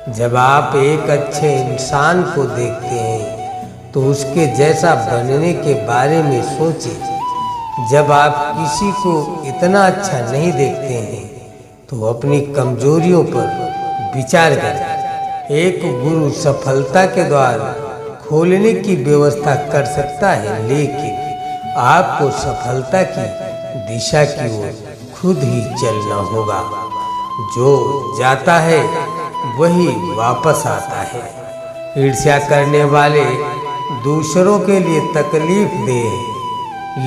जब आप एक अच्छे इंसान को देखते हैं तो उसके जैसा बनने के बारे में सोचें। जब आप किसी को इतना अच्छा नहीं देखते हैं तो अपनी कमजोरियों पर विचार करें। एक गुरु सफलता के द्वार खोलने की व्यवस्था कर सकता है, लेकिन आपको सफलता की दिशा की ओर खुद ही चलना होगा। जो जाता है वही वापस आता है। ईर्ष्या करने वाले दूसरों के लिए तकलीफ दे,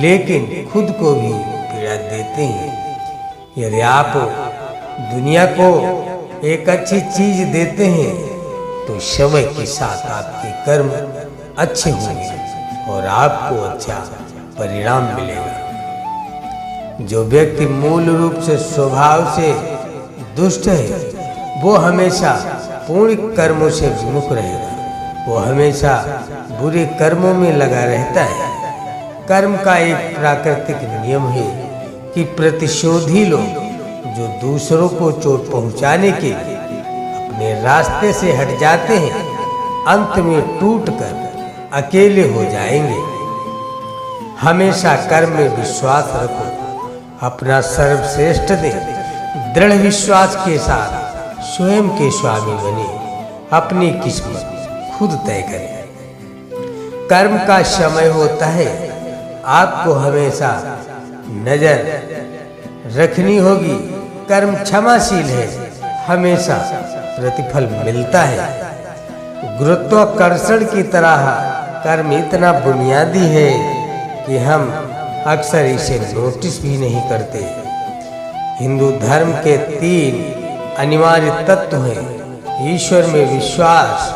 लेकिन खुद को भी पीड़ा देते हैं। यदि आप दुनिया को एक अच्छी चीज देते हैं तो समय के साथ आपके कर्म अच्छे होंगे और आपको अच्छा परिणाम मिलेगा। जो व्यक्ति मूल रूप से स्वभाव से दुष्ट है वो हमेशा पूर्ण कर्मों से विमुख रहेगा। वो हमेशा बुरे कर्मों में लगा रहता है। कर्म का एक प्राकृतिक नियम है कि प्रतिशोधी लोग जो दूसरों को चोट पहुंचाने के लिए अपने रास्ते से हट जाते हैं, अंत में टूटकर अकेले हो जाएंगे। हमेशा कर्म में विश्वास रखो, अपना सर्वश्रेष्ठ दे, दृढ़ विश्वास के साथ स्वयं के स्वामी बने, अपनी किस्मत खुद तय करें। कर्म का समय होता है, आपको हमेशा नजर रखनी होगी। कर्म क्षमाशील है, हमेशा प्रतिफल मिलता है। गुरुत्वाकर्षण की तरह कर्म इतना बुनियादी है कि हम अक्सर इसे नोटिस भी नहीं करते। हिंदू धर्म के 3 अनिवार्य तत्व हैं: ईश्वर में विश्वास,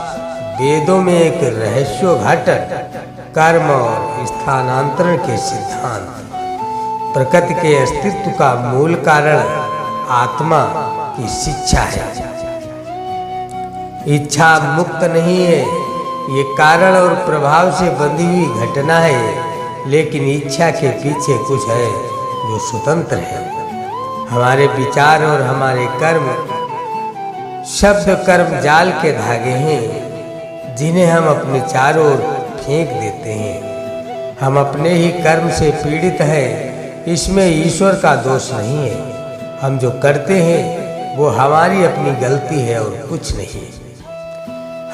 वेदों में एक रहस्योद्घाटन, कर्म और स्थानांतरण के सिद्धांत। प्रकृति के अस्तित्व का मूल कारण आत्मा की शिक्षा है। इच्छा मुक्त नहीं है, ये कारण और प्रभाव से बंधी हुई घटना है, लेकिन इच्छा के पीछे कुछ है जो स्वतंत्र है। हमारे विचार और हमारे कर्म शब्द कर्म जाल के धागे हैं जिन्हें हम अपने चारों ओर फेंक देते हैं। हम अपने ही कर्म से पीड़ित हैं, इसमें ईश्वर का दोष नहीं है। हम जो करते हैं वो हमारी अपनी गलती है और कुछ नहीं।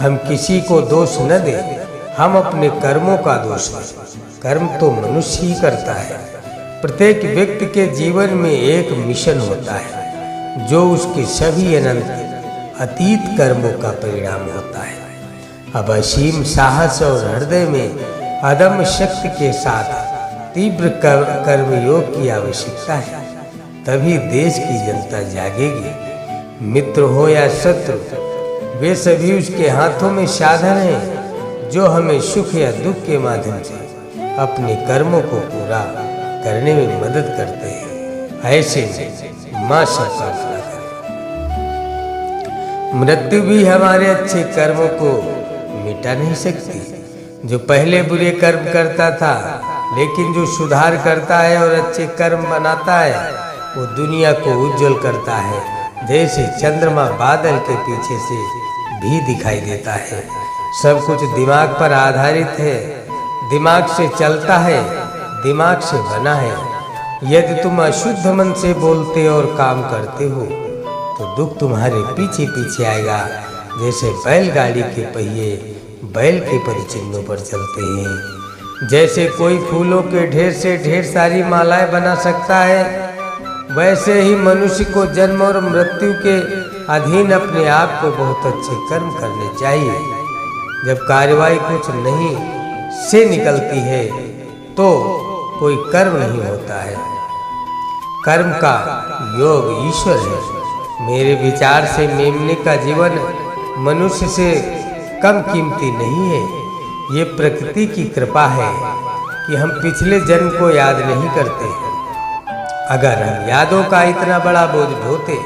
हम किसी को दोष न दें, हम अपने कर्मों का दोष दें। कर्म तो मनुष्य ही करता है। प्रत्येक व्यक्ति के जीवन में एक मिशन होता है जो उसके सभी अनंत अतीत कर्मों का परिणाम होता है। अब असीम साहस और हृदय में अदम्य शक्ति के साथ तीव्र कर्मयोग की आवश्यकता है, तभी देश की जनता जागेगी। मित्र हो या शत्रु, वे सभी उसके हाथों में साधन हैं जो हमें सुख या दुख के माध्यम से अपने कर्मों को पूरा करने में मदद करते हैं। ऐसे मां सबका भला करे। मृत्यु भी हमारे अच्छे कर्मों को मिटा नहीं सकती। जो पहले बुरे कर्म करता था, लेकिन जो सुधार करता है और अच्छे कर्म बनाता है, वो दुनिया को उज्जवल करता है, जैसे चंद्रमा बादल के पीछे से भी दिखाई देता है। सब कुछ दिमाग पर आधारित है, दिमाग से चलता है, दिमाग से बना है। यदि तुम अशुद्ध मन से बोलते और काम करते हो तो दुख तुम्हारे पीछे पीछे आएगा। जैसे बैलगाड़ी के पहिए बैल के पदचिन्हों पर चलते हैं। जैसे कोई फूलों के ढेर से ढेर सारी मालाएं बना सकता है, वैसे ही मनुष्य को जन्म और मृत्यु के अधीन अपने आप को बहुत अच्छे कर्म करने चाहिए। जब कार्रवाई कुछ नहीं से निकलती है तो कोई कर्म नहीं होता है। कर्म का योग ईश्वर है। मेरे विचार से मेमने का जीवन मनुष्य से कम कीमती नहीं है। ये प्रकृति की कृपा है कि हम पिछले जन्म को याद नहीं करते हैं। अगर हम यादों का इतना बड़ा बोझ ढोते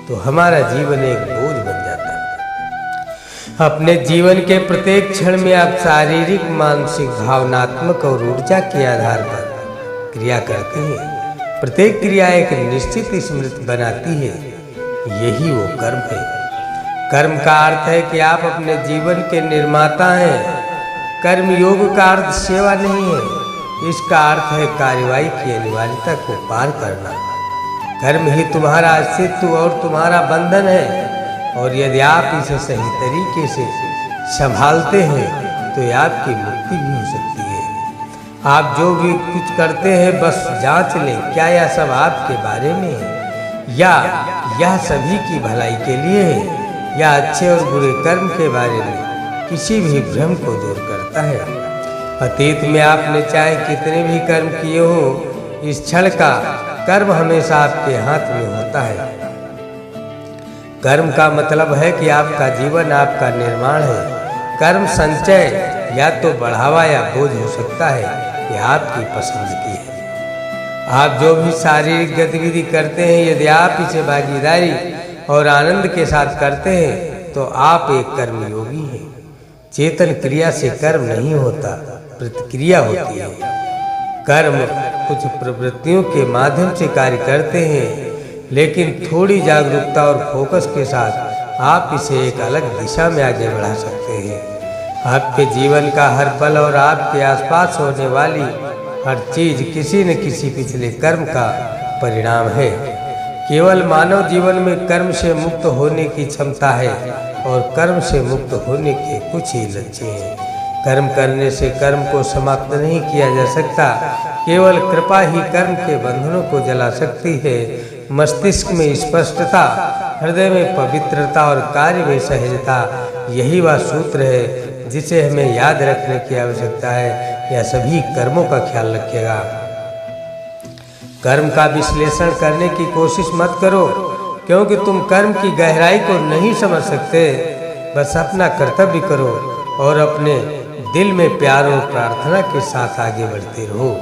तो हमारा जीवन एक बोझ बन जाता। अपने जीवन के प्रत्येक क्षण में आप शारीरिक, मानसिक, भावनात्मक और ऊर्जा के आधार पर क्रिया करते हैं। प्रत्येक क्रिया एक निश्चित स्मृति बनाती है। यही वो कर्म है। कर्म का अर्थ है कि आप अपने जीवन के निर्माता हैं। कर्म योग का अर्थ सेवा नहीं है, इसका अर्थ है कार्यवाही की अनिवार्यता को पार करना। कर्म ही तुम्हारा अस्तित्व और तुम्हारा बंधन है, और यदि आप इसे सही तरीके से संभालते हैं तो आपकी मुक्ति भी हो सकती है। आप जो भी कुछ करते हैं बस जांच लें, क्या यह सब आपके बारे में है, या यह सभी की भलाई के लिए है, या अच्छे और बुरे कर्म के बारे में किसी भी भ्रम को दूर करता है। अतीत में आपने चाहे कितने भी कर्म किए हो, इस क्षण का कर्म हमेशा आपके हाथ में होता है। कर्म का मतलब है कि आपका जीवन आपका निर्माण है। कर्म संचय या तो बढ़ावा या बोझ हो सकता है, यह आपकी पसंद की है। आप जो भी शारीरिक गतिविधि करते हैं, यदि आप इसे भागीदारी और आनंद के साथ करते हैं तो आप एक कर्मयोगी हैं। चेतन क्रिया से कर्म नहीं होता, प्रतिक्रिया होती है। कर्म कुछ प्रवृत्तियों के माध्यम से कार्य करते हैं, लेकिन थोड़ी जागरूकता और फोकस के साथ आप इसे एक अलग दिशा में आगे बढ़ा सकते हैं। आपके जीवन का हर पल और आपके आसपास होने वाली हर चीज किसी न किसी पिछले कर्म का परिणाम है। केवल मानव जीवन में कर्म से मुक्त होने की क्षमता है, और कर्म से मुक्त होने के कुछ ही लक्ष्य हैं। कर्म करने से कर्म को समाप्त नहीं किया जा सकता, केवल कृपा ही कर्म के बंधनों को जला सकती है। मस्तिष्क में स्पष्टता, हृदय में पवित्रता और कार्य में सहजता, यही वह सूत्र है जिसे हमें याद रखने की आवश्यकता है। यह सभी कर्मों का ख्याल रखेगा। कर्म का विश्लेषण करने की कोशिश मत करो, क्योंकि तुम कर्म की गहराई को नहीं समझ सकते। बस अपना कर्तव्य करो और अपने दिल में प्यार और प्रार्थना के साथ आगे बढ़ते रहो।